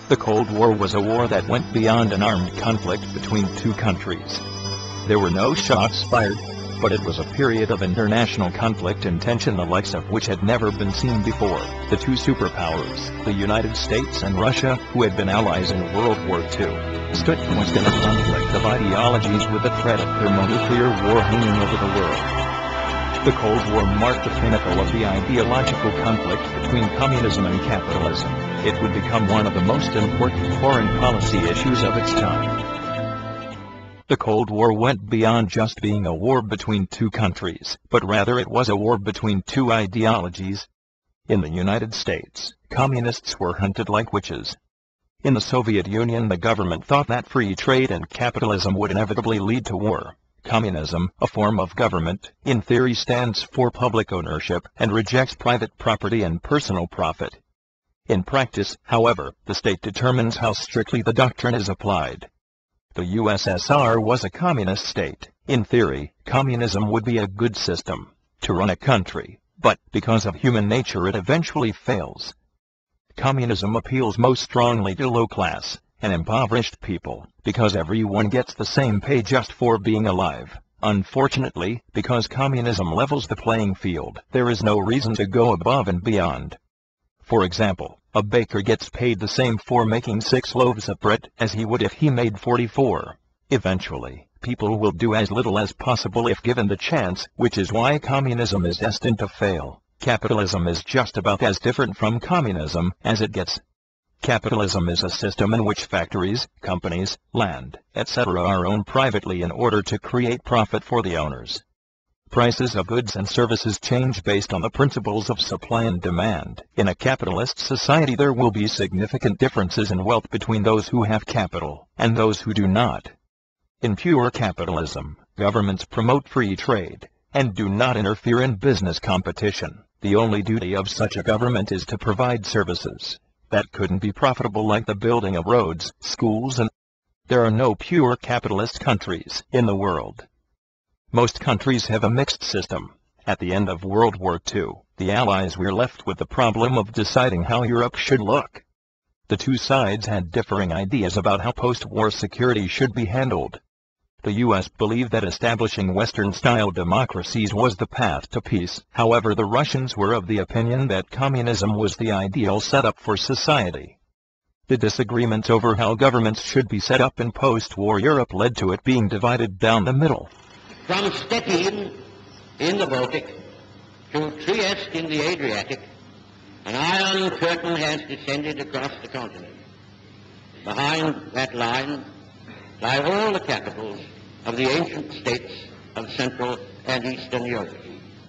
The Cold War was a war that went beyond an armed conflict between two countries. There were no shots fired, but it was a period of international conflict and tension the likes of which had never been seen before. The two superpowers, the United States and Russia, who had been allies in World War II, stood forced in a conflict of ideologies with the threat of thermonuclear war hanging over the world. The Cold War marked the pinnacle of the ideological conflict between communism and capitalism. It would become one of the most important foreign policy issues of its time. The Cold War went beyond just being a war between two countries, but rather it was a war between two ideologies. In the United States, communists were hunted like witches. In the Soviet Union, the government thought that free trade and capitalism would inevitably lead to war. Communism, a form of government, in theory stands for public ownership and rejects private property and personal profit. In practice, however, the state determines how strictly the doctrine is applied. The USSR was a communist state. In theory, communism would be a good system to run a country, but because of human nature it eventually fails. Communism appeals most strongly to low-class and impoverished people, because everyone gets the same pay just for being alive. Unfortunately, because communism levels the playing field, there is no reason to go above and beyond. For example, a baker gets paid the same for making 6 loaves of bread as he would if he made 44. Eventually, people will do as little as possible if given the chance, which is why communism is destined to fail. Capitalism is just about as different from communism as it gets. Capitalism is a system in which factories, companies, land, etc. are owned privately in order to create profit for the owners. Prices of goods and services change based on the principles of supply and demand. In a capitalist society there will be significant differences in wealth between those who have capital and those who do not. In pure capitalism, governments promote free trade and do not interfere in business competition. The only duty of such a government is to provide services that couldn't be profitable, like the building of roads, schools, and there are no pure capitalist countries in the world. Most countries have a mixed system. At the end of World War II, the Allies were left with the problem of deciding how Europe should look. The two sides had differing ideas about how post-war security should be handled. The U.S. believed that establishing Western-style democracies was the path to peace. However, the Russians were of the opinion that communism was the ideal setup for society. The disagreements over how governments should be set up in post-war Europe led to it being divided down the middle. From Stettin in the Baltic to Trieste in the Adriatic, an iron curtain has descended across the continent. Behind that line lie all the capitals of the ancient states of Central and Eastern Europe.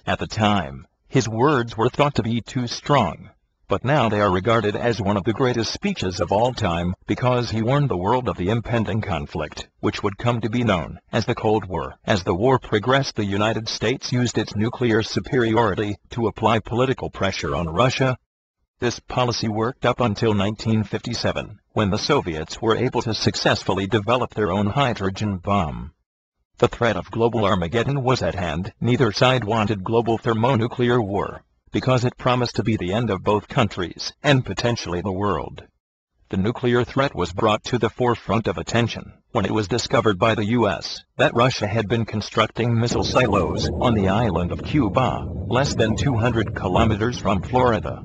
At the time, his words were thought to be too strong, but now they are regarded as one of the greatest speeches of all time, because he warned the world of the impending conflict, which would come to be known as the Cold War. As the war progressed, the United States used its nuclear superiority to apply political pressure on Russia. This policy worked up until 1957, when the Soviets were able to successfully develop their own hydrogen bomb. The threat of global Armageddon was at hand. Neither side wanted global thermonuclear war, because it promised to be the end of both countries, and potentially the world. The nuclear threat was brought to the forefront of attention when it was discovered by the U.S. that Russia had been constructing missile silos on the island of Cuba, less than 200 kilometers from Florida.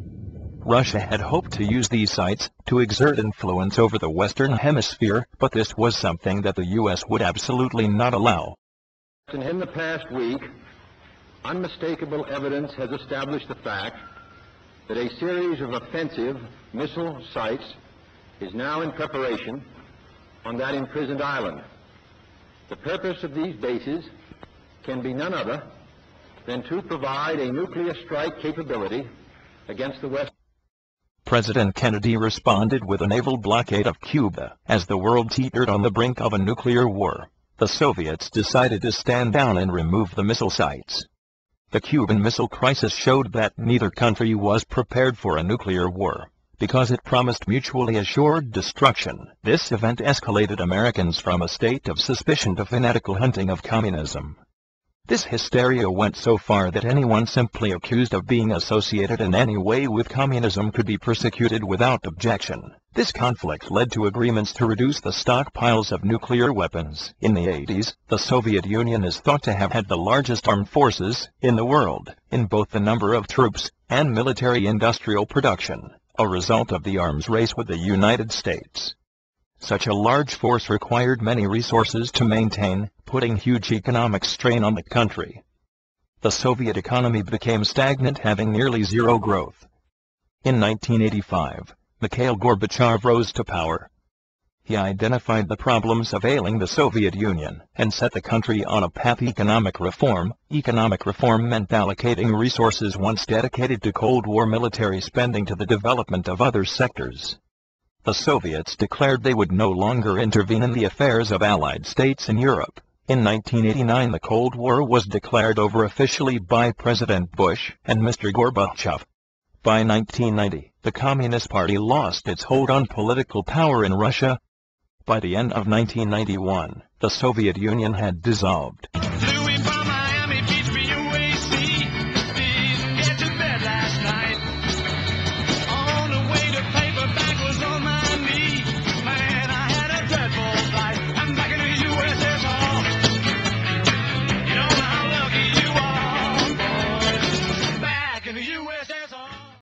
Russia had hoped to use these sites to exert influence over the Western Hemisphere, but this was something that the U.S. would absolutely not allow. In the past week, unmistakable evidence has established the fact that a series of offensive missile sites is now in preparation on that imprisoned island. The purpose of these bases can be none other than to provide a nuclear strike capability against the West. President Kennedy responded with a naval blockade of Cuba. As the world teetered on the brink of a nuclear war, the Soviets decided to stand down and remove the missile sites. The Cuban Missile Crisis showed that neither country was prepared for a nuclear war, because it promised mutually assured destruction. This event escalated Americans from a state of suspicion to fanatical hunting of communism. This hysteria went so far that anyone simply accused of being associated in any way with communism could be persecuted without objection. This conflict led to agreements to reduce the stockpiles of nuclear weapons. In the 80s, the Soviet Union is thought to have had the largest armed forces in the world, in both the number of troops and military-industrial production, a result of the arms race with the United States. Such a large force required many resources to maintain, putting huge economic strain on the country. The Soviet economy became stagnant, having nearly zero growth. In 1985, Mikhail Gorbachev rose to power. He identified the problems of ailing the Soviet Union and set the country on a path of economic reform. Economic reform meant allocating resources once dedicated to Cold War military spending to the development of other sectors. The Soviets declared they would no longer intervene in the affairs of Allied states in Europe. In 1989, the Cold War was declared over officially by President Bush and Mr. Gorbachev. By 1990, the Communist Party lost its hold on political power in Russia. By the end of 1991, the Soviet Union had dissolved.